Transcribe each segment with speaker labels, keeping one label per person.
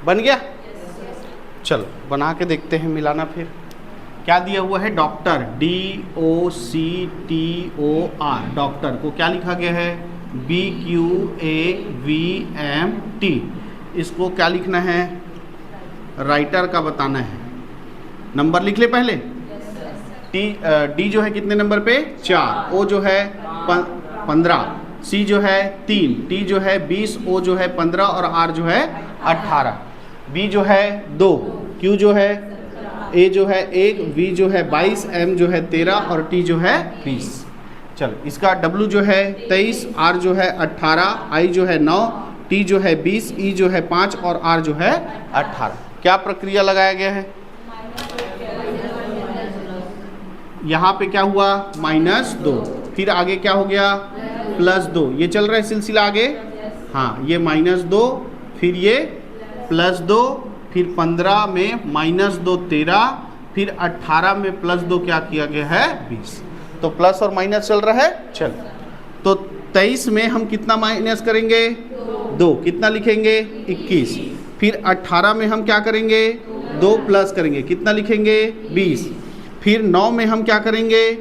Speaker 1: बन गया? चलो बना के देखते हैं, मिलाना फिर। क्या दिया हुआ है? डॉक्टर, DOCTOR, डॉक्टर को क्या लिखा गया है? BQAVMT। इसको क्या लिखना है? राइटर का बताना है। नंबर लिख ले पहले। डी जो है कितने नंबर पे? 4, ओ जो है 15, सी जो है 3, टी जो है 20, ओ जो है 15 और आर जो है 18, बी जो है 2, क्यू जो है, ए जो है 1, वी जो है 22, एम जो है 13 और टी जो है 20। चलो इसका डब्ल्यू जो है 23, आर जो है 18, आई जो है 9, टी जो है 20, ई जो है 5 और आर जो है 18। क्या प्रक्रिया लगाया गया है? यहाँ पे क्या हुआ? -2, फिर आगे क्या हो गया? +2। ये चल रहा है सिलसिला आगे? हाँ, ये -2, फिर ये +2, फिर 15 में -2 13, फिर 18 में +2 क्या किया गया है? 20। तो प्लस और माइनस चल रहा है। चल तो 23 में हम कितना माइनस करेंगे? 2। कितना लिखेंगे? 21। फिर 18 में हम क्या करेंगे? 2 प्लस करेंगे, कितना लिखेंगे? 20। फिर 9 में हम क्या करेंगे?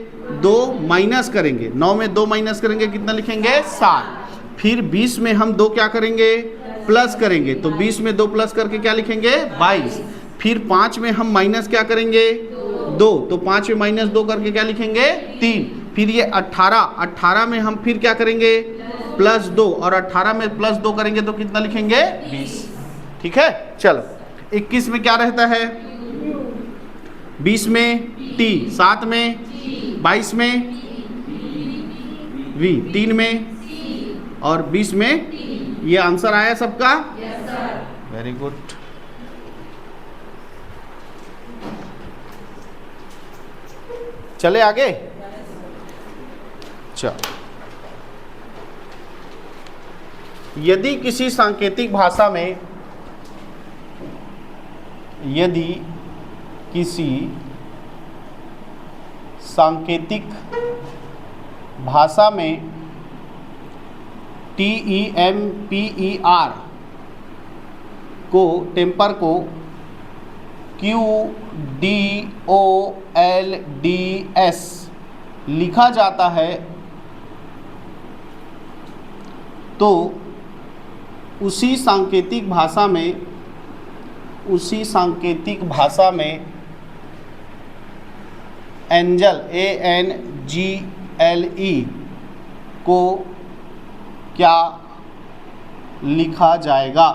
Speaker 1: 2 माइनस करेंगे, 9 में 2 माइनस करेंगे, कितना लिखेंगे? 7। फिर 20 में हम 2 क्या करेंगे? प्लस करेंगे, तो 20 में 2 प्लस करके क्या लिखेंगे? 22। फिर 5 में हम माइनस क्या करेंगे? 2, तो 5 में -2 करके क्या लिखेंगे? 3। फिर ये 18 में हम फिर क्या करेंगे? +2, और 18 में +2 करेंगे तो कितना लिखेंगे? 20। ठीक है। चलो 21 में क्या रहता है? 20 में टी, 7 में, 22 में वी, 3 में और 20 में। ये आंसर आया सबका? Very good. चले आगे। चलो, यदि किसी सांकेतिक भाषा में, यदि किसी सांकेतिक भाषा में TEMPER को, टेम्पर को QDOLDS लिखा जाता है तो उसी सांकेतिक भाषा में एंजल, ANGLE को क्या लिखा जाएगा?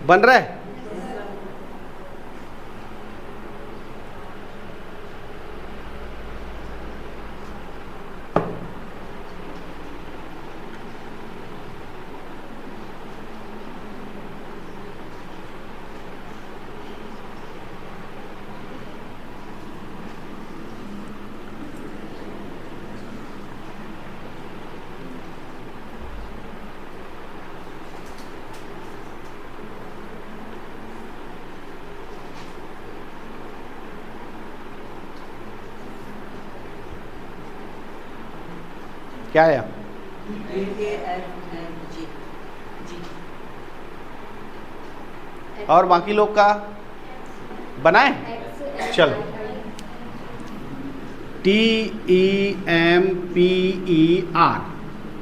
Speaker 1: बन रहा है? क्या आया? और बाकी लोग का बनाए। चलो, TEMPER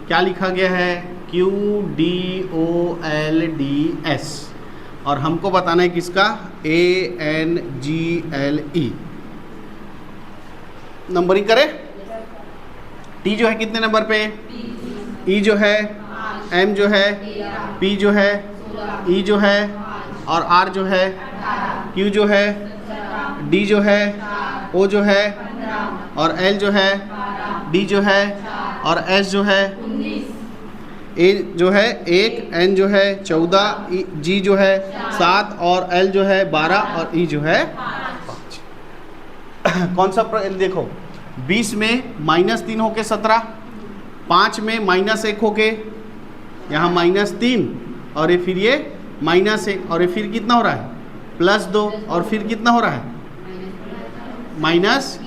Speaker 1: क्या लिखा गया है? QDOLDS, और हमको बताना है किसका? ANGLE। नंबरिंग करें। T जो है कितने नंबर पे? E जो है, M जो है, P जो है, E जो है, और R जो है, Q जो है, D जो है, O जो है, और L जो है, D जो है, और S जो है, A जो है 1, N जो है 14, G जो है 7, और L जो है 12, और E जो है 5। कौन सा देखो, 20 में -3 होके 17, 5 में -1 होके यहाँ -3, और ये फिर ये -1, और ये फिर कितना हो रहा है? +2, और फिर कितना हो रहा है? माइनस।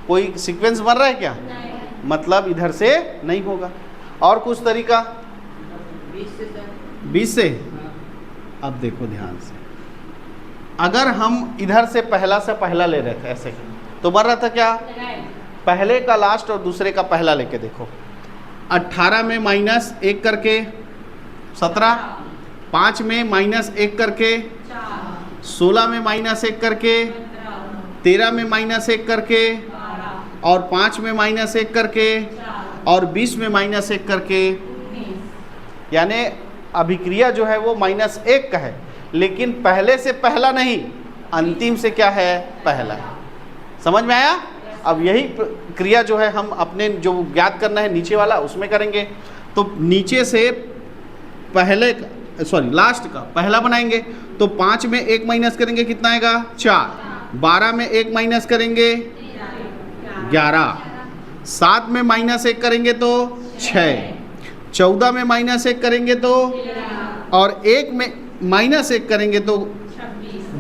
Speaker 1: कोई सीक्वेंस बन रहा है क्या? मतलब इधर से नहीं होगा। और कुछ तरीका? 20 से। अब देखो ध्यान से, अगर हम इधर से पहला ले रहे थे ऐसे, तो बन रहा था क्या? पहले का लास्ट और दूसरे का पहला लेके देखो। 18 में -1 करके 17, 5 में -1 करके 16 में -1 करके 13 में -1 करके, और 5 में -1 करके, और 20 में -1 करके। यानी अभिक्रिया जो है वो -1 का है, लेकिन पहले से पहला नहीं, अंतिम से क्या है? पहला है। समझ में आया? अब यही क्रिया जो है हम अपने जो ज्ञात करना है नीचे वाला, उसमें करेंगे। तो नीचे से पहले लास्ट का पहला बनाएंगे। तो 5 में 1 माइनस करेंगे, कितना आएगा? 4। 12 में 1 माइनस करेंगे, 11। 7 में -1 करेंगे तो 6। 14 में -1 करेंगे तो, और 1 में -1 करेंगे तो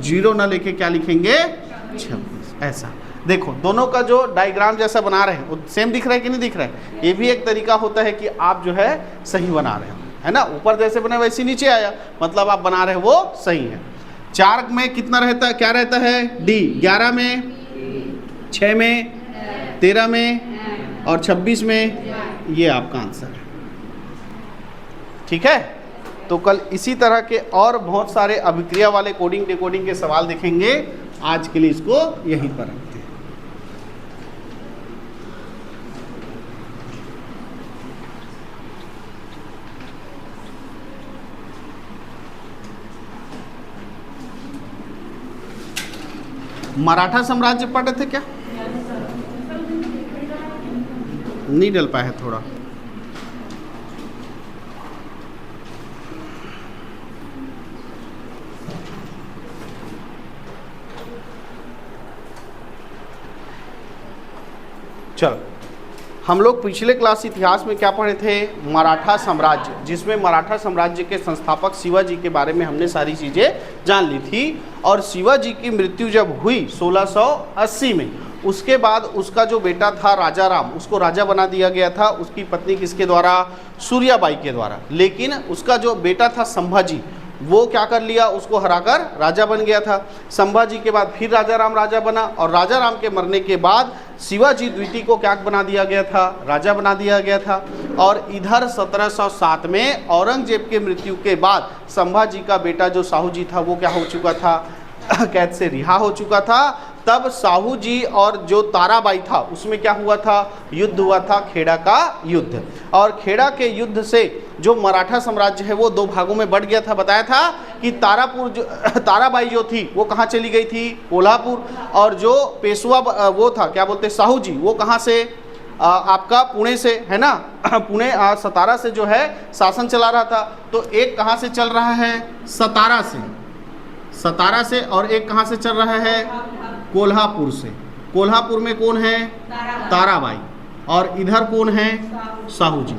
Speaker 1: 0 ना लेके क्या लिखेंगे? 26। ऐसा देखो, दोनों का जो डायग्राम जैसा बना रहे हैं वो सेम दिख रहा है कि नहीं दिख रहा है? ये भी एक तरीका होता है कि आप जो है सही बना रहे हो, है ना? ऊपर जैसे बना वैसे नीचे आया, मतलब आप बना रहे हो वो सही है। 4 में कितना रहता है? क्या रहता है? D। 11 में, 6 में, 13 में, और 26 में। ये आपका आंसर है। ठीक है? तो कल इसी तरह के और बहुत सारे अभिक्रिया वाले कोडिंग डिकोडिंग के सवाल देखेंगे। आज के लिए इसको यहीं पर रखते हैं। मराठा साम्राज्य पढ़ रहे थे क्या? नहीं डल पाया है थोड़ा। चलो, हम लोग पिछले क्लास इतिहास में क्या पढ़े थे? मराठा साम्राज्य, जिसमें मराठा साम्राज्य के संस्थापक शिवाजी के बारे में हमने सारी चीज़ें जान ली थी। और शिवाजी की मृत्यु जब हुई 1680 में, उसके बाद उसका जो बेटा था राजा राम, उसको राजा बना दिया गया था। उसकी पत्नी किसके द्वारा? सूर्याबाई के द्वारा। लेकिन उसका जो बेटा था संभाजी, वो क्या कर लिया? उसको हराकर राजा बन गया था। संभाजी के बाद फिर राजा राम राजा बना, और राजा राम के मरने के बाद शिवाजी द्वितीय को क्या बना दिया गया था? राजा बना दिया गया था। और इधर 1707 में औरंगजेब के मृत्यु के बाद संभाजी का बेटा जो साहू जी था वो क्या हो चुका था? कैद से रिहा हो चुका था। तब साहू जी और जो ताराबाई था उसमें क्या हुआ था? युद्ध हुआ था, खेड़ा का युद्ध। और खेड़ा के युद्ध से जो मराठा साम्राज्य है वो 2 भागों में बढ़ गया था। बताया था कि ताराबाई जो थी वो कहाँ चली गई थी? कोल्हापुर। और जो पेशवा वो था, क्या बोलते, साहू जी, वो कहाँ से? आपका पुणे से, है ना? पुणे सतारा से जो है शासन चला रहा था। तो एक कहाँ से चल रहा है? सतारा से। और एक कहाँ से चल रहा है? कोल्हापुर से। कोल्हापुर में कौन है? ताराबाई। और इधर कौन है? साहू जी।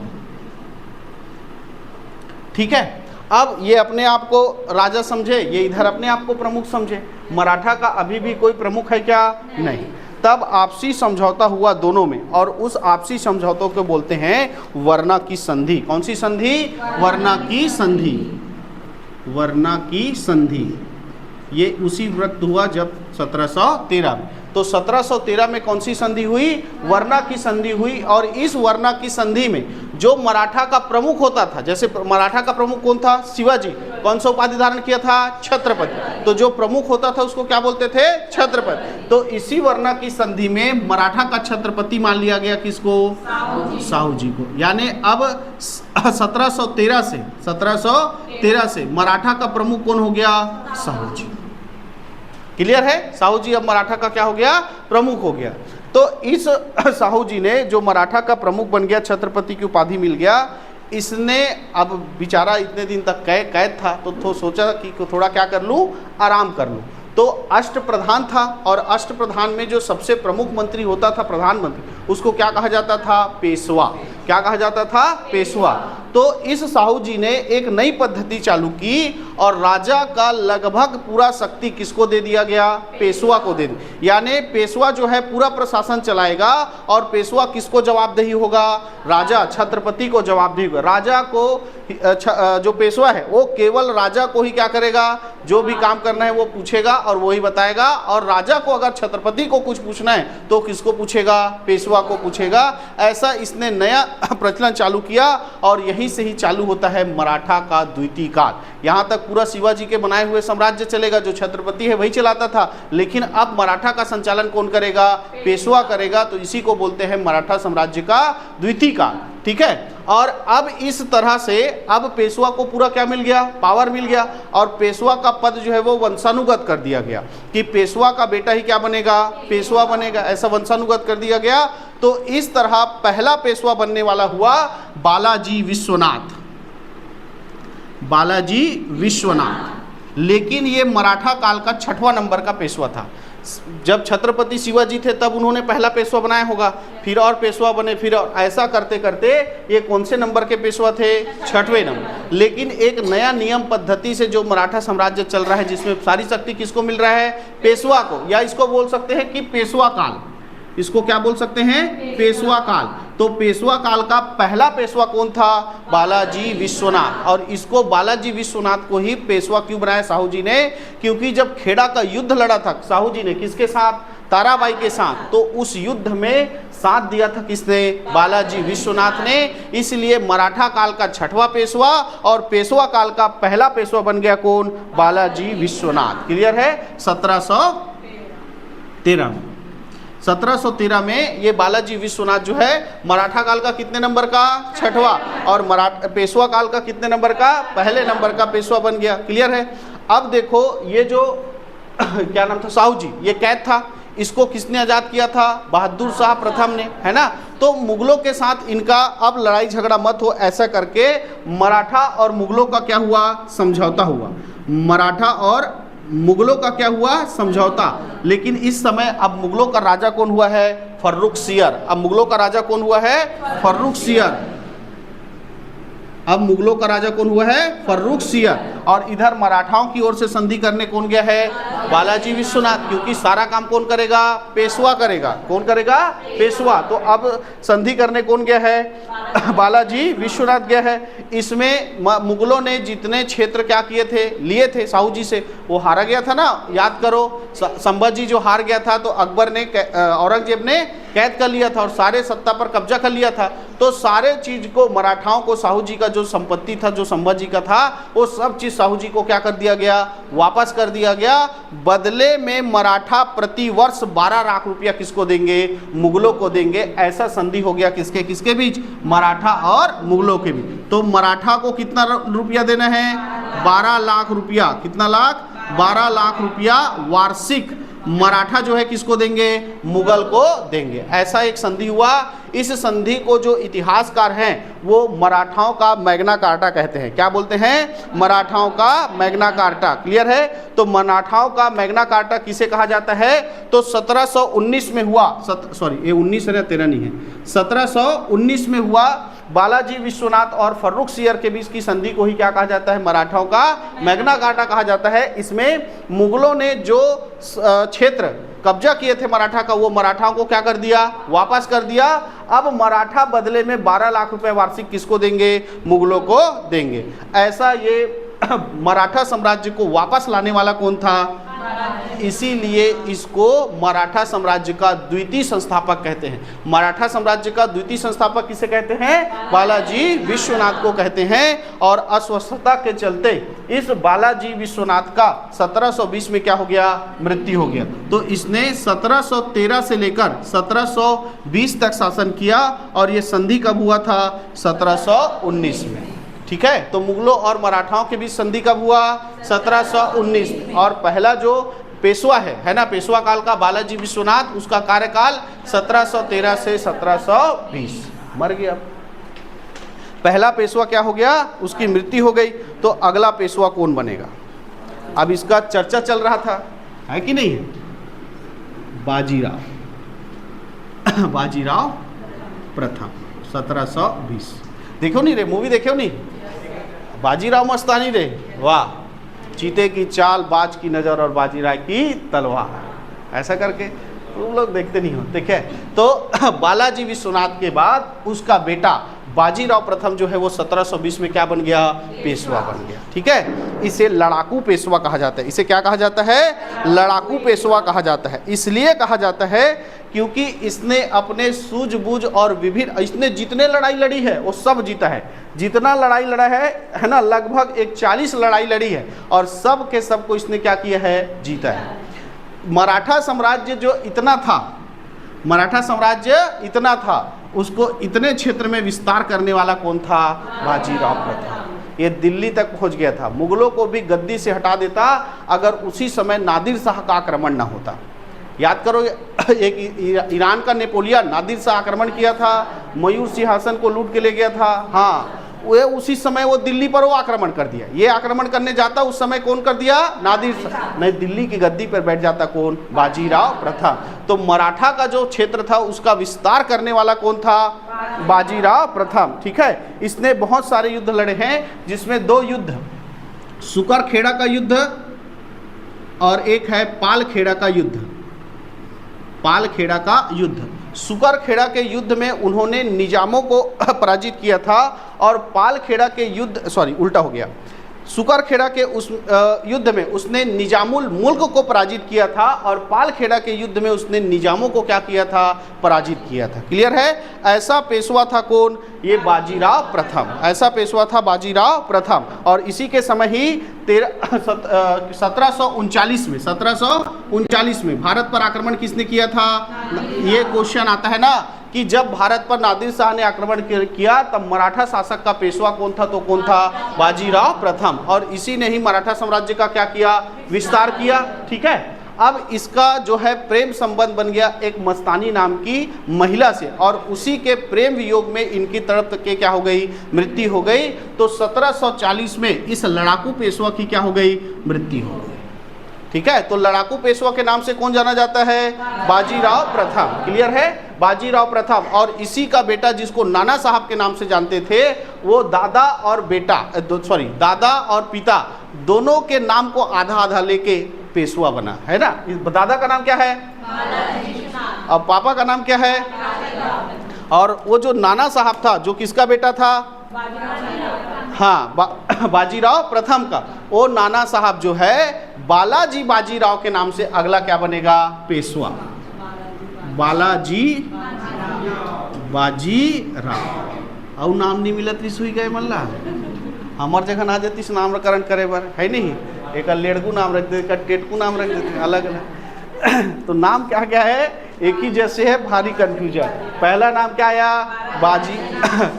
Speaker 1: ठीक है? अब ये अपने आप को राजा समझे, ये इधर अपने आप को प्रमुख समझे। मराठा का अभी भी कोई प्रमुख है क्या? नहीं। तब आपसी समझौता हुआ दोनों में, और उस आपसी समझौतों को बोलते हैं वरना की संधि। कौन सी संधि? वरना की संधि। वरना की संधि ये उसी वक्त हुआ जब 1713 में। तो 1713 में कौन सी संधि हुई? वरना की संधि हुई। और इस वरना की संधि में जो मराठा का प्रमुख होता था, जैसे मराठा का प्रमुख कौन था? शिवाजी। कौन सा उपाधि धारण किया था? छत्रपति। तो जो प्रमुख होता था उसको क्या बोलते थे? छत्रपति। तो इसी वरना की संधि में मराठा का छत्रपति मान लिया गया किसको? साहू जी को। यानी अब 1713 से मराठा का प्रमुख कौन हो गया? साहू जी। क्लियर है? साहू जी अब मराठा का क्या हो गया? प्रमुख हो गया। तो इस साहू जी ने जो मराठा का प्रमुख बन गया, छत्रपति की उपाधि मिल गया, इसने अब बेचारा इतने दिन तक कैद था, तो सोचा कि थोड़ा क्या कर लूँ, आराम कर लूँ। तो अष्टप्रधान था, और अष्टप्रधान में जो सबसे प्रमुख मंत्री होता था, प्रधानमंत्री, उसको क्या कहा जाता था? पेशवा। क्या कहा जाता था? पेशवा। तो इस साहू जी ने एक नई पद्धति चालू की, और राजा का लगभग पूरा शक्ति किसको दे दिया गया? पेशवा को दे दिया। यानी पेशवा जो है पूरा प्रशासन चलाएगा, और पेशवा किसको जवाबदेही होगा? राजा, छत्रपति को जवाबदेही होगा। राजा को जो पेशवा है वो केवल राजा को ही क्या करेगा? जो भी काम करना है वो पूछेगा और वही बताएगा। और राजा को अगर छत्रपति को कुछ पूछना है तो किसको पूछेगा? पेशवा को पूछेगा। ऐसा इसने नया प्रचलन चालू किया, और यहीं से ही चालू होता है मराठा का द्वितीय काल। यहाँ तक पूरा शिवाजी के बनाए हुए साम्राज्य चलेगा, जो छत्रपति है वही चलाता था, लेकिन अब मराठा का संचालन कौन करेगा? पेशवा करेगा। तो इसी को बोलते हैं मराठा साम्राज्य का द्वितीय काल। ठीक है। और अब इस तरह से अब पेशवा को पूरा क्या मिल गया? पावर मिल गया। और पेशवा का पद जो है वो वंशानुगत कर दिया गया, कि पेशवा का बेटा ही क्या बनेगा? पेशवा बनेगा। ऐसा वंशानुगत कर दिया गया। तो इस तरह पहला पेशवा बनने वाला हुआ बालाजी विश्वनाथ। बालाजी विश्वनाथ। लेकिन ये मराठा काल का 6वां नंबर का पेशवा था। जब छत्रपति शिवाजी थे तब उन्होंने पहला पेशवा बनाया होगा, फिर और पेशवा बने, फिर और ऐसा करते करते ये कौन से नंबर के पेशवा थे? 6वें नंबर। लेकिन एक नया नियम पद्धति से जो मराठा साम्राज्य चल रहा है, जिसमें सारी शक्ति किसको मिल रहा है? पेशवा को। या इसको बोल सकते हैं कि पेशवा काल। इसको क्या बोल सकते हैं? पेशवा काल। तो पेशवा काल का पहला पेशवा कौन था? बालाजी विश्वनाथ। और इसको बालाजी विश्वनाथ को ही पेशवा क्यों बनाया साहू जी ने? क्योंकि जब खेड़ा का युद्ध लड़ा था साहू जी ने, किसके साथ? ताराबाई के साथ। तो उस युद्ध में साथ दिया था किसने? बालाजी विश्वनाथ ने। इसलिए मराठा काल का 6वां पेशवा और पेशवा काल का पहला पेशवा बन गया कौन? बालाजी विश्वनाथ। क्लियर है? 1713 में ये बालाजी विश्वनाथ जो है मराठा काल का कितने नंबर का? 6वां। और पेशवा काल का कितने नंबर का? पहले नंबर का पेशवा बन गया। क्लियर है? अब देखो ये जो क्या नाम था? साहू जी, ये कैद था। इसको किसने आज़ाद किया था? बहादुर शाह प्रथम ने, है ना। तो मुगलों के साथ इनका अब लड़ाई झगड़ा मत हो, ऐसा करके मराठा और मुगलों का क्या हुआ? समझौता हुआ। मराठा और मुगलों का क्या हुआ? समझौता। लेकिन इस समय अब मुगलों का राजा कौन हुआ है? फर्रुखसियर। अब मुगलों का राजा कौन हुआ है? फर्रुखसियर। अब मुगलों का राजा कौन हुआ है? फर्रुखसियर। और इधर मराठाओं की ओर से संधि करने कौन गया है? बालाजी विश्वनाथ। क्योंकि सारा काम कौन करेगा? पेशवा करेगा। कौन करेगा? पेशवा। तो अब संधि करने कौन गया है? बालाजी विश्वनाथ गया है। इसमें मुगलों ने जितने क्षेत्र क्या किए थे? लिए थे साहू जी से, वो हारा गया था ना। याद करो, संभाजी जो हार गया था तो अकबर ने, औरंगजेब ने कैद कर लिया था और सारे सत्ता पर कब्जा कर लिया था। तो सारे चीज को मराठाओं को, साहू जी का जो संपत्ति था, जो संभाजी का था, वो सब चीज साहू जी को क्या कर दिया गया? वापस कर दिया गया। बदले में मराठा प्रति वर्ष 12 लाख रुपया किसको देंगे? मुगलों को देंगे। ऐसा संधि हो गया किसके किसके बीच? मराठा और मुगलों के बीच। तो मराठा को कितना रुपया देना है? 12 लाख रुपया। कितना लाख? 12 लाख रुपया वार्षिक मराठा जो है किसको देंगे? मुगल को देंगे। ऐसा एक संधि हुआ। इस संधि को जो इतिहासकार हैं वो मराठाओं का मैग्ना कार्टा कहते हैं। क्या बोलते हैं? मराठाओं का मैग्ना कार्टा। क्लियर है? तो मराठाओं का मैग्ना कार्टा किसे कहा जाता है? तो 1719 में हुआ। सॉरी, ये 19 है, 13 नहीं है। 1719 में हुआ। बालाजी विश्वनाथ और फर्रुखसियर के बीच की संधि को ही क्या कहा जाता है? मराठाओं का मैग्ना कार्टा कहा जाता है। इसमें मुगलों ने जो क्षेत्र कब्जा किए थे मराठा का, वो मराठाओं को क्या कर दिया, वापस कर दिया। अब मराठा बदले में 12 लाख रुपए वार्षिक किसको देंगे, मुगलों को देंगे। ऐसा ये मराठा साम्राज्य को वापस लाने वाला कौन था, इसीलिए इसको मराठा साम्राज्य का द्वितीय संस्थापक कहते हैं। मराठा साम्राज्य का द्वितीय संस्थापक किसे कहते हैं, बालाजी विश्वनाथ को कहते हैं। और अस्वस्थता के चलते इस बालाजी विश्वनाथ का 1720 में क्या हो गया, मृत्यु हो गया। तो इसने 1713 से लेकर 1720 तक शासन किया और ये संधि कब हुआ था, 1719 में। ठीक है, तो मुगलों और मराठाओं के बीच संधि कब हुआ, 1719। और पहला जो पेशवा है ना, पेशवा काल का बालाजी विश्वनाथ, उसका कार्यकाल 1713 से 1720, मर गया। पहला पेशवा क्या हो गया, उसकी मृत्यु हो गई। तो अगला पेशवा कौन बनेगा, अब इसका चर्चा चल रहा था, है कि नहीं है, बाजीराव, बाजीराव प्रथम 1720। देखो नहीं रे, मूवी देखो नहीं, बाजीराव मस्तानी रे, वाह, चीते की चाल, बाज की नज़र और बाजीराव की तलवार, ऐसा करके तुम लोग देखते नहीं हो। ठीक है, तो बालाजी विश्वनाथ के बाद उसका बेटा बाजीराव प्रथम जो है वो 1720 में क्या बन गया, पेशवा बन गया। ठीक है, इसे लड़ाकू पेशवा कहा जाता है। इसे क्या कहा जाता है, लड़ाकू पेशवा कहा जाता है। इसलिए कहा जाता है क्योंकि इसने अपने सूझबूझ और विभिन्न, इसने जितने लड़ाई लड़ी है वो सब जीता है। जितना लड़ाई लड़ा है ना, लगभग एक 40 लड़ाई लड़ी है और सब के सब को इसने क्या किया है, जीता है। मराठा साम्राज्य जो इतना था, मराठा साम्राज्य इतना था, उसको इतने क्षेत्र में विस्तार करने वाला कौन था, बाजीराव प्रथम। ये दिल्ली तक पहुंच गया था। मुगलों को भी गद्दी से हटा देता अगर उसी समय नादिर शाह का आक्रमण ना होता। याद करो, एक ईरान का नेपोलियन नादिर शाह आक्रमण किया था, मयूर सिंहासन को लूट के ले गया था। हाँ, वो उसी समय वो दिल्ली पर वो आक्रमण कर दिया। ये आक्रमण करने जाता उस समय कौन कर दिया, नादिर शाह। नहीं, दिल्ली की गद्दी पर बैठ जाता कौन, बाजीराव प्रथम। तो मराठा का जो क्षेत्र था उसका विस्तार करने वाला कौन था, बाजीराव प्रथम। ठीक है, इसने बहुत सारे युद्ध लड़े हैं, जिसमें 2 युद्ध, सुकरखेड़ा का युद्ध और एक है पालखेड़ा का युद्ध। पालखेड़ा का युद्ध, सुकरखेड़ा के युद्ध में उन्होंने निजामों को पराजित किया था और पालखेड़ा के युद्ध, सॉरी उल्टा हो गया, सुकरखेड़ा के उस युद्ध में उसने निजामुल मुल्क को पराजित किया था और पालखेड़ा के युद्ध में उसने निजामों को क्या किया था, पराजित किया था। क्लियर है, ऐसा पेशवा था कौन, ये बाजीराव प्रथम। ऐसा पेशवा था बाजीराव प्रथम। और इसी के समय ही 1739 में भारत पर आक्रमण किसने किया था। ये क्वेश्चन आता है ना कि जब भारत पर नादिर शाह ने आक्रमण किया तब मराठा शासक का पेशवा कौन था, तो कौन था, बाजीराव प्रथम। और इसी ने ही मराठा साम्राज्य का क्या किया, विस्तार किया। ठीक है, अब इसका जो है प्रेम संबंध बन गया एक मस्तानी नाम की महिला से और उसी के प्रेम वियोग में इनकी तरफ के क्या हो गई, मृत्यु हो गई। तो 1740 में इस लड़ाकू पेशवा की क्या हो गई, मृत्यु हो गई। ठीक है, तो लड़ाकू पेशवा के नाम से कौन जाना जाता है, बाजीराव प्रथम। क्लियर है, बाजीराव प्रथम। और इसी का बेटा जिसको नाना साहब के नाम से जानते थे, वो दादा और बेटा, दादा और पिता दोनों के नाम को आधा आधा लेके पेशवा बना, है ना। दादा का नाम क्या है, और पापा का नाम क्या है, और वो जो नाना साहब था जो किसका बेटा था, हाँ, बाजीराव प्रथम का, वो नाना साहब जो है बालाजी बाजीराव के नाम से अगला क्या बनेगा, पेशवा, बालाजी बाजीराव। और नाम नहीं मिलत सुई गए मल्ला, हमार जगह ना जाती नामकरण करे बार, है नहीं, एक लेड़कू नाम रख देते, एक टेटकू नाम रख देते, अलग अलग। तो नाम क्या क्या है, एक ही जैसे है, भारी कंफ्यूजन। पहला नाम क्या आया,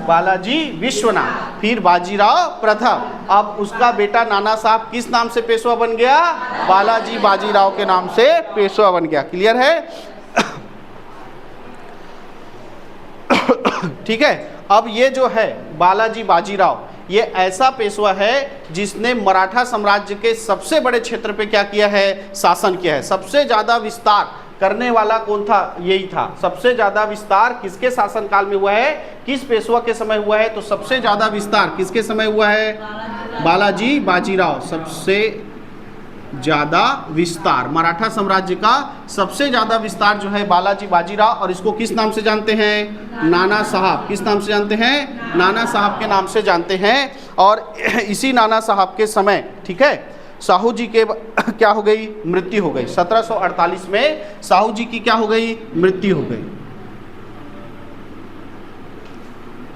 Speaker 1: बालाजी विश्वनाथ, फिर बाजीराव प्रथम। अब उसका बेटा नाना साहब किस नाम से पेशवा बन गया, बालाजी बाजीराव के नाम से पेशवा बन गया। क्लियर है। ठीक है, अब ये जो है बालाजी बाजीराव, ये ऐसा पेशवा है जिसने मराठा साम्राज्य के सबसे बड़े क्षेत्र पे क्या किया है, शासन किया है। सबसे ज्यादा विस्तार करने वाला कौन था, यही था। सबसे ज्यादा विस्तार किसके शासन काल में हुआ है, किस पेशवा के समय हुआ है, तो सबसे ज्यादा विस्तार किसके समय हुआ है, बालाजी बाजीराव। सबसे ज्यादा विस्तार। मराठा साम्राज्य का सबसे ज्यादा विस्तार जो है बालाजी बाजीराव, और इसको किस नाम से जानते हैं? नाना साहब। किस नाम से जानते हैं? नाना साहब के नाम से जानते हैं। और इसी नाना साहब के समय, ठीक है, साहू जी के क्या हो गई? मृत्यु हो गई। 1748 में साहू जी की क्या हो गई? मृत्यु हो गई।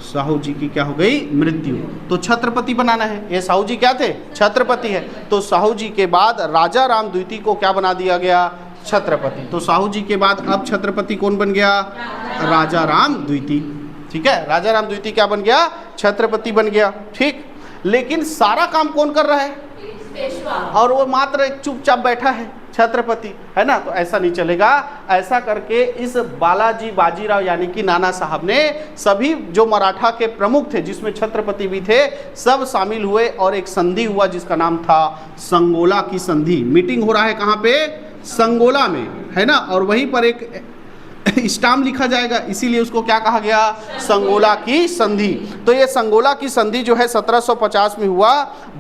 Speaker 1: साहू जी की क्या हो गई? मृत्यु। तो छत्रपति बनाना है। ये साहू जी क्या थे? छत्रपति है। तो साहू जी के बाद राजा राम द्वितीय को क्या बना दिया गया? छत्रपति। तो साहू जी के बाद अब छत्रपति कौन बन गया? राजा राम द्वितीय। ठीक है, राजा राम द्वितीय क्या बन गया? छत्रपति बन गया। ठीक, लेकिन सारा काम कौन कर रहा है? और वो मात्र एक चुपचाप बैठा है, छत्रपति, है ना। तो ऐसा नहीं चलेगा। ऐसा करके इस बालाजी बाजीराव यानी कि नाना साहब ने सभी जो मराठा के प्रमुख थे, जिसमें छत्रपति भी थे, सब शामिल हुए और एक संधि हुआ जिसका नाम था संगोला की संधि। मीटिंग हो रहा है कहाँ पे? संगोला में, है ना। और वहीं पर एक स्टाम्प लिखा जाएगा, इसीलिए उसको क्या कहा गया? संगोला की संधि। तो ये संगोला की संधि जो है 1750 में हुआ,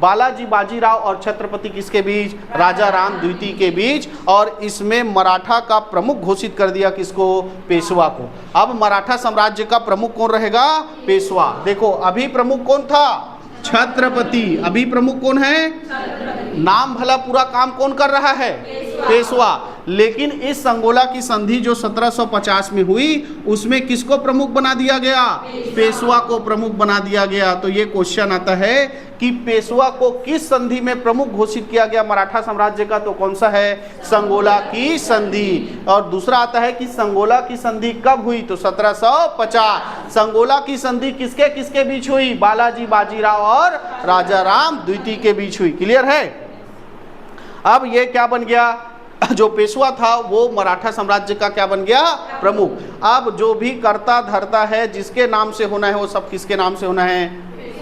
Speaker 1: बालाजी बाजीराव और छत्रपति किसके बीच? राजा राम द्वितीय के बीच। और इसमें मराठा का प्रमुख घोषित कर दिया किसको? पेशवा को। अब मराठा साम्राज्य का प्रमुख कौन रहेगा? पेशवा। देखो अभी प्रमुख कौन था? छत्रपति। अभी प्रमुख कौन है? नाम भला, पूरा काम कौन कर रहा है? पेशवा। लेकिन इस संगोला की संधि जो 1750 में हुई, उसमें किसको प्रमुख बना दिया गया? पेशवा को प्रमुख बना दिया गया। तो ये क्वेश्चन आता है कि पेशवा को किस संधि में प्रमुख घोषित किया गया मराठा साम्राज्य का? तो कौन सा है? संगोला की संधि। और दूसरा आता है कि संगोला की संधि कब हुई? तो 1750। संगोला की संधि किसके किसके बीच हुई? बालाजी बाजीराव और राजा राम द्वितीय के बीच हुई। क्लियर है? अब ये क्या बन गया? जो पेशवा था वो मराठा साम्राज्य का क्या बन गया? प्रमुख। अब जो भी करता धरता है, जिसके नाम से होना है, वो सब किसके नाम से होना है?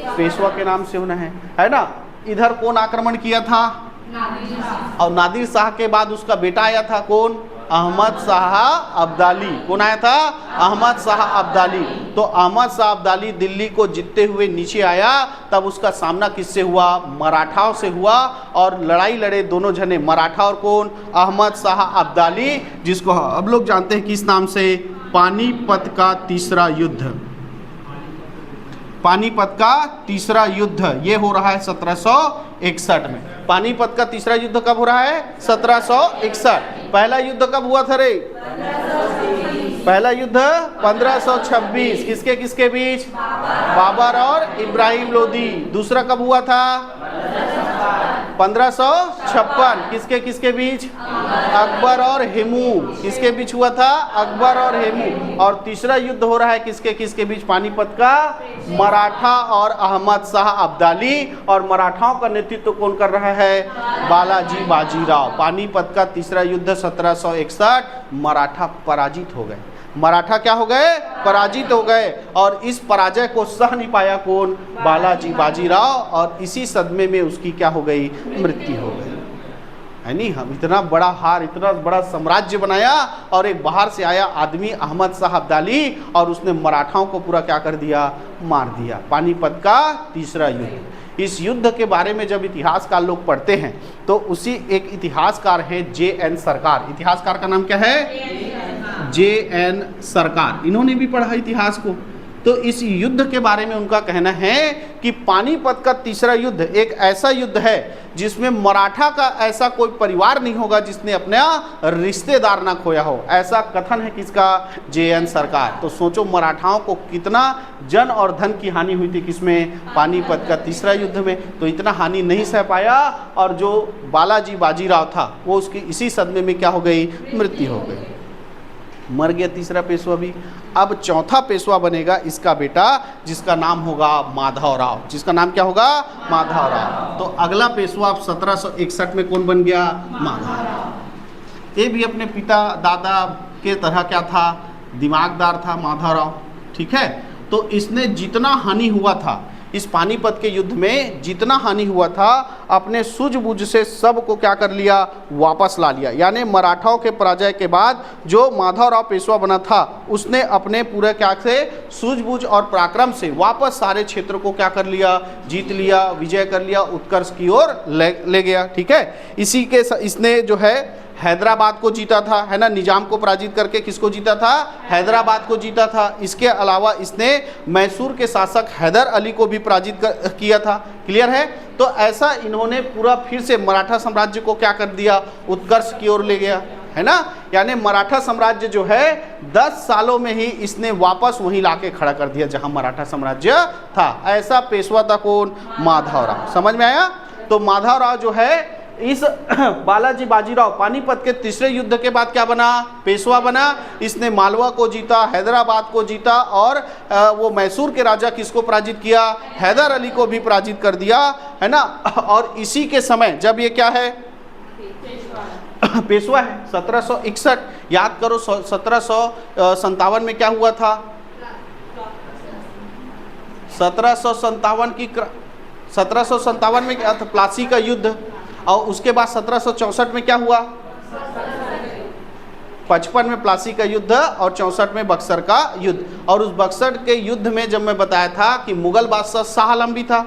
Speaker 1: पेशवा के नाम से होना है ना। इधर कौन आक्रमण किया था? और नादिर शाह के बाद उसका बेटा आया था कौन? अहमद शाह अब्दाली। कौन आया था? अहमद शाह अब्दाली। तो अहमद शाह अब्दाली दिल्ली को जीतते हुए नीचे आया, तब उसका सामना किससे हुआ? मराठाओं से हुआ। और लड़ाई लड़े दोनों जने, मराठा और कौन? अहमद शाह अब्दाली, जिसको अब लोग जानते हैं किस नाम से? पानीपत का तीसरा युद्ध। पानीपत का तीसरा युद्ध ये हो रहा है 1761 में। पानीपत का तीसरा युद्ध कब हो रहा है? 1761। पहला युद्ध कब हुआ था रे? पहला युद्ध 1526। किसके किसके बीच? बाबर और इब्राहिम लोदी। दूसरा कब हुआ था? 1556। किसके किसके बीच? अकबर और हेमू। किसके बीच हुआ था? अकबर और हेमू। और तीसरा युद्ध हो रहा है किसके किसके बीच? पानीपत का मराठा और अहमद शाह अब्दाली। और मराठाओं का नेतृत्व कौन कर रहा है? बालाजी बाजीराव। पानीपत का तीसरा युद्ध 1761। मराठा पराजित हो गए। मराठा क्या हो गए? पराजित हो गए। और इस पराजय को सह नहीं पाया कौन? बालाजी बाजीराव। और इसी सदमे में उसकी क्या हो गई? मृत्यु हो गई। है नहीं? हम इतना बड़ा हार, इतना बड़ा साम्राज्य बनाया, और एक बाहर से आया आदमी अहमद शाह अब्दाली, और उसने मराठाओं को पूरा क्या कर दिया? मार दिया। पानीपत का तीसरा युद्ध। इस युद्ध के बारे में जब इतिहासकार लोग पढ़ते हैं, तो उसी एक इतिहासकार है J.N. सरकार। इतिहासकार का नाम क्या है? J.N. सरकार। इन्होंने भी पढ़ा इतिहास को। तो इस युद्ध के बारे में उनका कहना है कि पानीपत का तीसरा युद्ध एक ऐसा युद्ध है जिसमें मराठा का ऐसा कोई परिवार नहीं होगा जिसने अपना रिश्तेदार ना खोया हो। ऐसा कथन है किसका? J.N. सरकार। तो सोचो मराठाओं को कितना जन और धन की हानि हुई थी किसमें? पानीपत का तीसरा युद्ध में। तो इतना हानि नहीं सह पाया, और जो बालाजी बाजीराव था वो उसकी इसी सदमे में क्या हो गई? मृत्यु हो गई। मर गया तीसरा पेशवा भी। अब चौथा पेशवा बनेगा इसका बेटा, जिसका नाम होगा माधवराव। जिसका नाम क्या होगा? माधवराव। तो अगला पेशवा 1761 में कौन बन गया? माधवराव। ये भी अपने पिता दादा के तरह क्या था? दिमागदार था माधवराव। ठीक है। तो इसने जितना हानि हुआ था, इस पानीपत के युद्ध में जितना हानि हुआ था अपने सूझबूझ से सब को क्या कर लिया, वापस ला लिया। यानी मराठाओं के पराजय के बाद जो माधवराव पेशवा बना था उसने अपने पूरे क्या से सूझबूझ और पराक्रम से वापस सारे क्षेत्र को क्या कर लिया, जीत लिया, विजय कर लिया, उत्कर्ष की ओर ले गया। ठीक है, इसी के इसने जो है हैदराबाद को जीता था, है ना, निजाम को पराजित करके किसको जीता था, हैदराबाद को जीता था। इसके अलावा इसने मैसूर के शासक हैदर अली को भी पराजित किया था। क्लियर है, तो ऐसा इन्होंने पूरा फिर से मराठा साम्राज्य को क्या कर दिया, उत्कर्ष की ओर ले गया, है ना। यानी मराठा साम्राज्य जो है 10 सालों में ही इसने वापस वहीं लाके खड़ा कर दिया जहां मराठा साम्राज्य था। ऐसा पेशवा था कौन, माधवराव। समझ में आया। तो माधवराव जो है इस बालाजी बाजीराव पानीपत के तीसरे युद्ध के बाद क्या बना, पेशवा बना। इसने मालवा को जीता, हैदराबाद को जीता और वो मैसूर के राजा किसको पराजित किया, हैदर अली को भी पराजित कर दिया, है ना। और इसी के समय जब ये क्या है, पेशवा है 1761, याद करो 1757 में क्या हुआ था, 1757 में क्या था, प्लासी का युद्ध। और उसके बाद 1764 में क्या हुआ, 55 में प्लासी का युद्ध और 64 में बक्सर का युद्ध। और उस बक्सर के युद्ध में जब मैं बताया था कि मुगल बादशाह शाह आलम भी था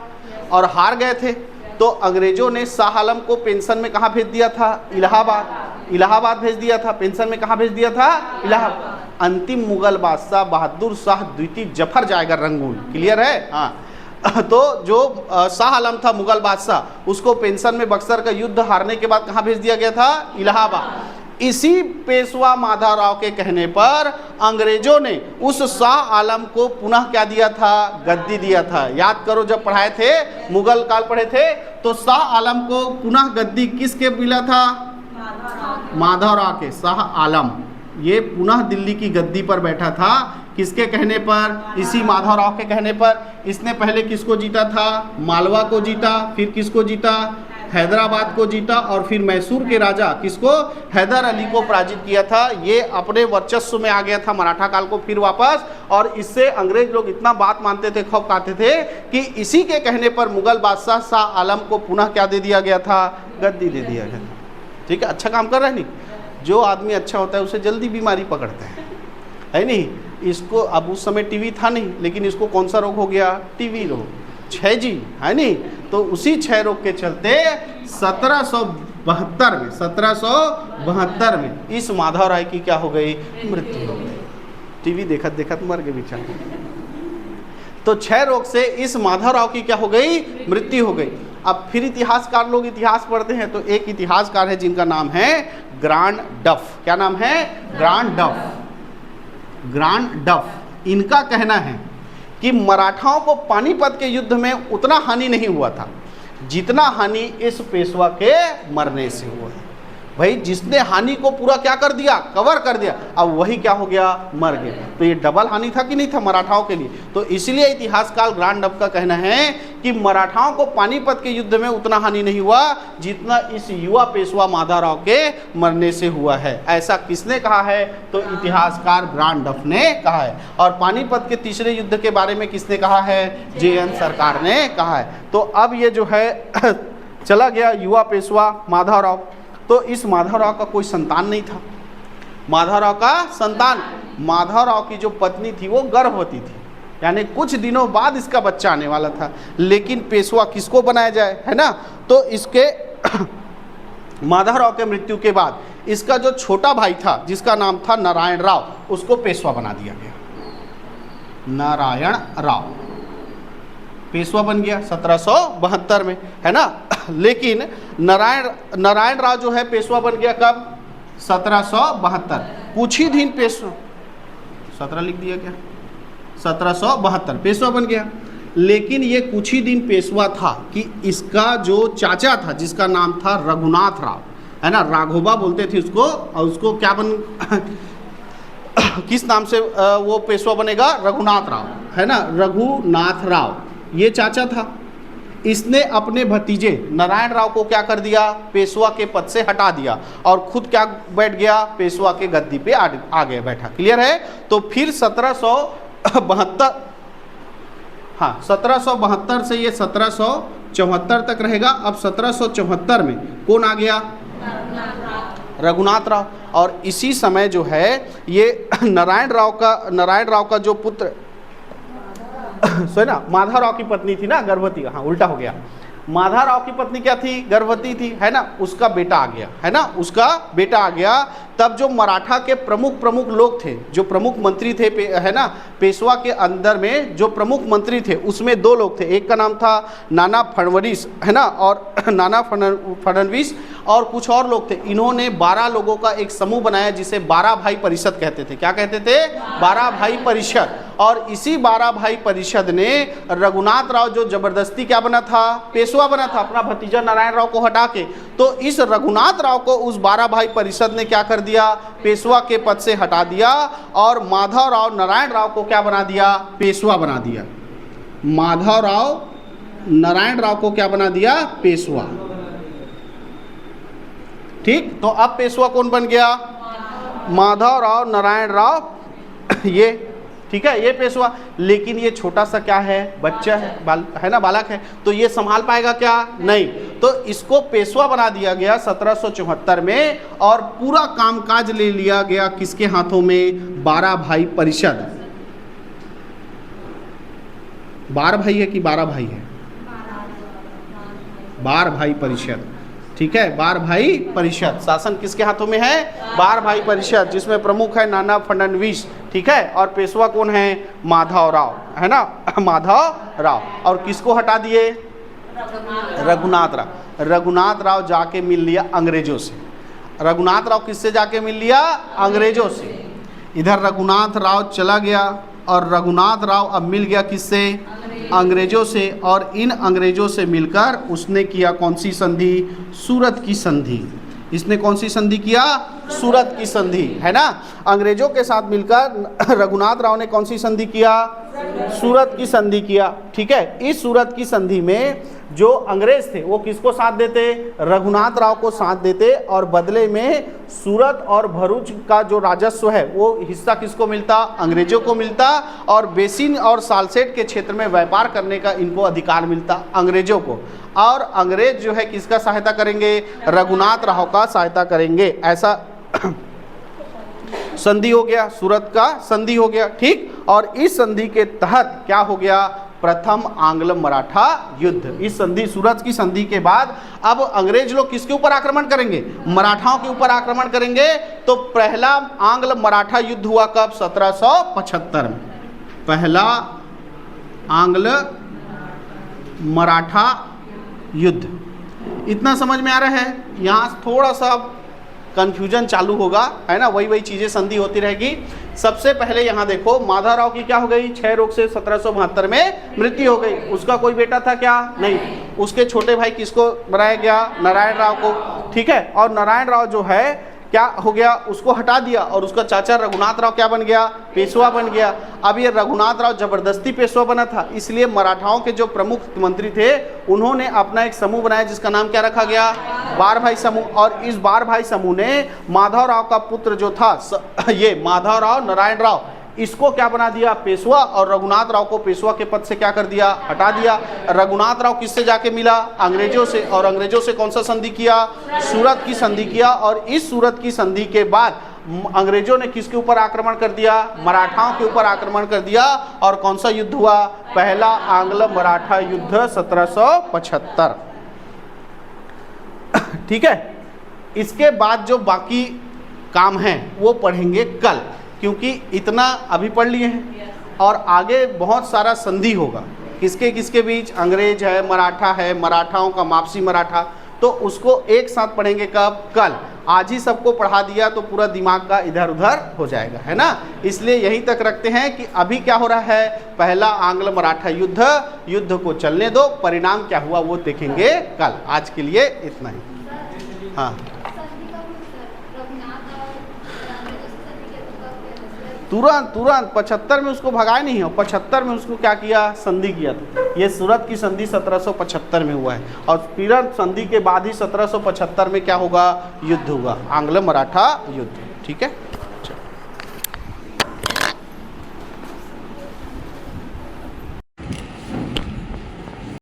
Speaker 1: और हार गए थे, तो अंग्रेजों ने शाह आलम को पेंशन में कहाँ भेज दिया था, इलाहाबाद भेज दिया था। पेंशन में कहाँ भेज दिया था, इलाहाबाद। अंतिम मुगल बादशाह बहादुर शाह द्वितीय जफर जाएगा रंगून। क्लियर है, हाँ। तो जो शाह आलम था मुगल बादशाह, उसको पेंशन में बक्सर का युद्ध हारने के बाद कहाँ भेज दिया गया था, इलाहाबाद। इसी पेशवा माधवराव के कहने पर अंग्रेजों ने उस शाह आलम को पुनः क्या दिया था, गद्दी दिया था। याद करो जब पढ़ाए थे, मुगल काल पढ़े थे, तो शाह आलम को पुनः गद्दी किसके मिला था, माधवराव के। शाह आलम ये पुनः दिल्ली की गद्दी पर बैठा था, किसके कहने पर, इसी माधवराव के कहने पर। इसने पहले किसको जीता था, मालवा को जीता, फिर किसको जीता, हैदराबाद को जीता, और फिर मैसूर के राजा किसको, हैदर अली को पराजित किया था। ये अपने वर्चस्व में आ गया था मराठा काल को फिर वापस। और इससे अंग्रेज लोग इतना बात मानते थे, खौफ खाते थे कि इसी के कहने पर मुगल बादशाह शाह आलम को पुनः क्या दे दिया गया था, गद्दी दे दिया गया था। ठीक है, अच्छा काम कर रहे हैं। नहीं, जो आदमी अच्छा होता है उसे जल्दी बीमारी पकड़ता है नहीं। इसको अब उस समय टीवी था नहीं, लेकिन इसको कौन सा रोग हो गया, टीवी रोग, क्षय है नहीं। तो उसी क्षय रोग के चलते 1772 में इस माधवराय की क्या हो गई, मृत्यु हो गई। टीवी देखत देखत मर गए बेचारे। तो क्षय रोग से इस माधवराव की क्या हो गई, मृत्यु हो गई। अब फिर इतिहासकार लोग इतिहास पढ़ते हैं, तो एक इतिहासकार है जिनका नाम है ग्रांड डफ। क्या नाम है, ग्रांड डफ। इनका कहना है कि मराठाओं को पानीपत के युद्ध में उतना हानि नहीं हुआ था जितना हानि इस पेशवा के मरने से हुआ। भाई जिसने हानि को पूरा क्या कर दिया, कवर कर दिया, अब वही क्या हो गया, मर गया। तो ये डबल हानि था कि नहीं था मराठाओं के लिए। तो इसलिए इतिहासकार ग्रांड डफ का कहना है कि मराठाओं को पानीपत के युद्ध में उतना हानि नहीं हुआ जितना इस युवा पेशवा माधवराव के मरने से हुआ है। ऐसा किसने कहा है, तो इतिहासकार ग्रांड डफ ने कहा है। और पानीपत के तीसरे युद्ध के बारे में किसने कहा है, JN सरकार ने कहा है। तो अब ये जो है चला गया युवा पेशवा माधवराव। तो इस माधवराव का कोई संतान नहीं था। माधवराव का संतान, माधवराव की जो पत्नी थी वो गर्भवती थी, यानी कुछ दिनों बाद इसका बच्चा आने वाला था। लेकिन पेशवा किसको बनाया जाए, है ना। तो इसके माधवराव के मृत्यु के बाद इसका जो छोटा भाई था जिसका नाम था नारायण राव, उसको पेशवा बना दिया गया। नारायण राव पेशवा बन गया 1772 में, है ना। लेकिन नारायण राव जो है पेशवा बन गया कब, 1772। कुछ ही दिन पेशवा, 17 लिख दिया क्या, 1772 पेशवा बन गया। लेकिन ये कुछ ही दिन पेशवा था कि इसका जो चाचा था जिसका नाम था रघुनाथ राव, है ना, राघोबा बोलते थे उसको, और उसको क्या किस नाम से वो पेशवा बनेगा, रघुनाथ राव, है ना, रघुनाथ राव ये चाचा था। इसने अपने भतीजे नारायण राव को क्या कर दिया, पेशवा के पद से हटा दिया और खुद क्या बैठ गया, पेशवा के गद्दी पे आ गया, बैठा। क्लियर है। तो फिर 1772 हाँ 1772 से ये 1774 तक रहेगा। अब 1774 में कौन आ गया? रघुनाथ राव। और इसी समय जो है ये नारायण राव का जो पुत्र सो ना माधवराव की पत्नी थी ना गर्भवती, हाँ उल्टा हो गया, माधवराव की पत्नी क्या थी? गर्भवती थी, है ना, उसका बेटा आ गया, है ना, उसका बेटा आ गया। तब जो मराठा के प्रमुख लोग थे, जो प्रमुख मंत्री थे, है ना, पेशवा के अंदर में जो प्रमुख मंत्री थे उसमें 2 लोग थे। एक का नाम था नाना फडणवीस, है ना, और नाना फडणवीस और कुछ और लोग थे। इन्होंने 12 लोगों का एक समूह बनाया जिसे 12 भाई परिषद कहते थे। क्या कहते थे? 12 भाई परिषद। और इसी 12 भाई परिषद ने रघुनाथ राव जो जबरदस्ती क्या बना था? पेशवा बना था, अपना भतीजा नारायण राव को हटा के। तो इस रघुनाथ राव को उस 12 भाई परिषद ने क्या कर दिया? पेशवा के पद से हटा दिया और माधव राव नारायण राव को क्या बना दिया? पेशवा बना दिया। माधव राव नारायण राव को क्या बना दिया? पेशवा। ठीक, तो अब पेशवा कौन बन गया? माधव राव नारायण राव, ये ठीक है, ये पेशवा। लेकिन ये छोटा सा क्या है? बच्चा है, है ना, बालक है, तो ये संभाल पाएगा क्या? नहीं। तो इसको पेशवा बना दिया गया 1774 में और पूरा कामकाज ले लिया गया किसके हाथों में? 12 भाई परिषद। 12 भाई है कि 12 भाई है? 12 भाई परिषद, ठीक है, 12 भाई परिषद। शासन किसके हाथों में है? 12 भाई परिषद, जिसमें प्रमुख है नाना फडणवीस, ठीक है, और पेशवा कौन है? माधव राव, है ना, माधव राव। और किसको हटा दिए? रघुनाथ राव। रघुनाथ राव जाके मिल लिया अंग्रेजों से। रघुनाथ राव किससे जाके मिल लिया? अंग्रेजों से। इधर रघुनाथ राव चला गया और रघुनाथ राव अब मिल गया किससे? अंग्रेजों से। और इन अंग्रेजों से मिलकर उसने किया कौन सी संधि? सूरत की संधि। इसने कौन सी संधि किया? सूरत की संधि, है ना। अंग्रेजों के साथ मिलकर रघुनाथ राव ने कौन सी संधि किया? सूरत की संधि किया, ठीक है। इस सूरत की संधि में जो अंग्रेज थे वो किसको साथ देते? रघुनाथ राव को साथ देते और बदले में सूरत और भरूच का जो राजस्व है वो हिस्सा किसको मिलता? अंग्रेजों को मिलता। और बेसिन और सालसेट के क्षेत्र में व्यापार करने का इनको अधिकार मिलता, अंग्रेजों को। और अंग्रेज जो है किसका सहायता करेंगे? रघुनाथ राव का सहायता करेंगे। ऐसा संधि हो गया, सूरत का संधि हो गया, ठीक। और इस संधि के तहत क्या हो गया? प्रथम आंग्ल मराठा युद्ध। इस संधि, सूरत की संधि के बाद अब अंग्रेज लोग किसके ऊपर आक्रमण करेंगे? मराठाओं के ऊपर आक्रमण करेंगे। तो पहला आंग्ल मराठा युद्ध हुआ कब? 1775 में। पहला आंग्ल मराठा युद्ध। इतना समझ में आ रहा है? यहाँ थोड़ा सा कंफ्यूजन चालू होगा, है ना, वही चीजें संधि होती रहेगी। सबसे पहले यहाँ देखो, माधवराव की क्या हो गई? क्षय रोग से 1772 में मृत्यु हो गई। उसका कोई बेटा था क्या? नहीं। उसके छोटे भाई किसको बनाया गया? नारायण राव को, ठीक है। और नारायण राव जो है क्या हो गया? उसको हटा दिया और उसका चाचा रघुनाथ राव क्या बन गया? पेशवा बन गया। अब ये रघुनाथ राव जबरदस्ती पेशवा बना था, इसलिए मराठाओं के जो प्रमुख मंत्री थे उन्होंने अपना एक समूह बनाया जिसका नाम क्या रखा गया? 12 भाई समूह। और इस 12 भाई समूह ने माधव राव का पुत्र जो था ये माधव राव नारायण राव, इसको क्या बना दिया? पेशवा। और रघुनाथ राव को पेशवा के पद से क्या कर दिया? हटा दिया। रघुनाथ राव किससे जाके मिला? अंग्रेजों से। और अंग्रेजों से कौन सा संधि किया? सूरत की संधि किया। और इस सूरत की संधि के बाद अंग्रेजों ने किसके ऊपर आक्रमण कर दिया? मराठाओं के ऊपर आक्रमण कर दिया। और कौन सा युद्ध हुआ? पहला आंग्ल मराठा युद्ध 1775, ठीक है। इसके बाद जो बाकी काम है वो पढ़ेंगे कल, क्योंकि इतना अभी पढ़ लिए हैं और आगे बहुत सारा संधि होगा किसके किसके बीच? अंग्रेज है, मराठा है, मराठाओं का मापसी मराठा, तो उसको एक साथ पढ़ेंगे कब? कल। आज ही सबको पढ़ा दिया तो पूरा दिमाग का इधर उधर हो जाएगा, है ना। इसलिए यहीं तक रखते हैं कि अभी क्या हो रहा है? पहला आंग्ल मराठा युद्ध को चलने दो, परिणाम क्या हुआ वो देखेंगे कल। आज के लिए इतना ही। हाँ, तुरंत 75 में उसको भगाए नहीं हो, 75 में उसको क्या किया? संधि किया था। ये सूरत की संधि 1775 में हुआ है। और फिर संधि के बाद ही 1775 में क्या होगा? युद्ध होगा, आंग्ल मराठा युद्ध, ठीक है।